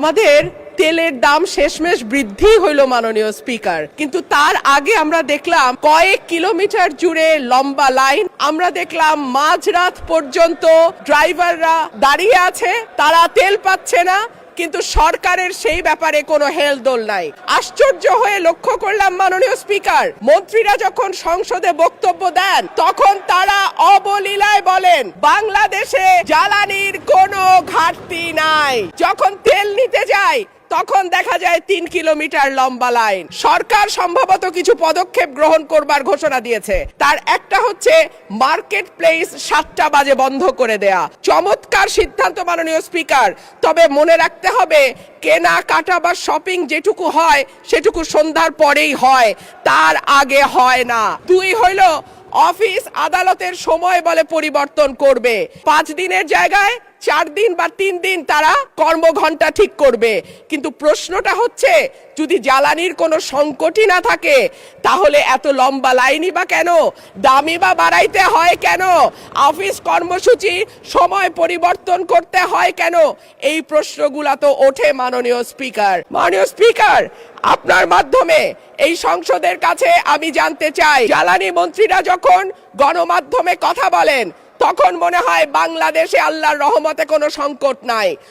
আমাদের তেলের দাম শেষমেশ বৃদ্ধি হইল মাননীয় স্পিকার, কিন্তু তার আগে আমরা দেখলাম কয়েক কিলোমিটার জুড়ে লম্বা লাইন। আমরা দেখলাম মাঝরাত পর্যন্ত ড্রাইভাররা দাঁড়িয়ে আছে, তারা তেল পাচ্ছে না, কিন্তু সরকারের সেই ব্যাপারে কোনো হেলদোল নাই। আশ্চর্য হয়ে লক্ষ্য করলাম মাননীয় স্পিকার, মন্ত্রীরা যখন সংসদে বক্তব্য দেন তখন তারা অবলীলায় বলেন বাংলাদেশে জ্বালানির কোনো ঘাটতি নাই। যখন তেল নিতে যায় তখন দেখা যায় 3 কিলোমিটার লম্বা লাইন। সরকার সম্ভবত কিছু পদক্ষেপ গ্রহণ করবার ঘোষণা দিয়েছে, তার একটা হচ্ছে মার্কেট প্লেস 7টা বাজে বন্ধ করে দেয়া। চমৎকার সিদ্ধান্ত মাননীয় স্পিকার, তবে মনে রাখতে হবে কেনা কাটা বা শপিং যেটুকু হয় সেটুকু সন্ধ্যার পরেই হয়, তার আগে হয় না। 2 হইল অফিস আদালতের সময় বলে পরিবর্তন করবে, 5 দিনের জায়গায় 4 দিন বা 3 দিন তারা কর্মঘণ্টা ঠিক করবে। কিন্তু প্রশ্নটা হচ্ছে যদি জ্বালানির কোনো সংকটই না থাকে তাহলে এত লম্বা লাইনই বা কেন, দামি বা বাড়াইতে হয় কেন, অফিস কর্মসূচি সময় পরিবর্তন করতে হয় কেন? এই প্রশ্নগুলা তো ওঠে মাননীয় স্পিকার। মাননীয় স্পিকার, আপনার মাধ্যমে এই সংসদের কাছে আমি জানতে চাই, জ্বালানি মন্ত্রীরা যখন গণমাধ্যমে কথা বলেন তখন মনে হয় বাংলাদেশে আল্লাহর রহমতে কোনো সংকট নাই।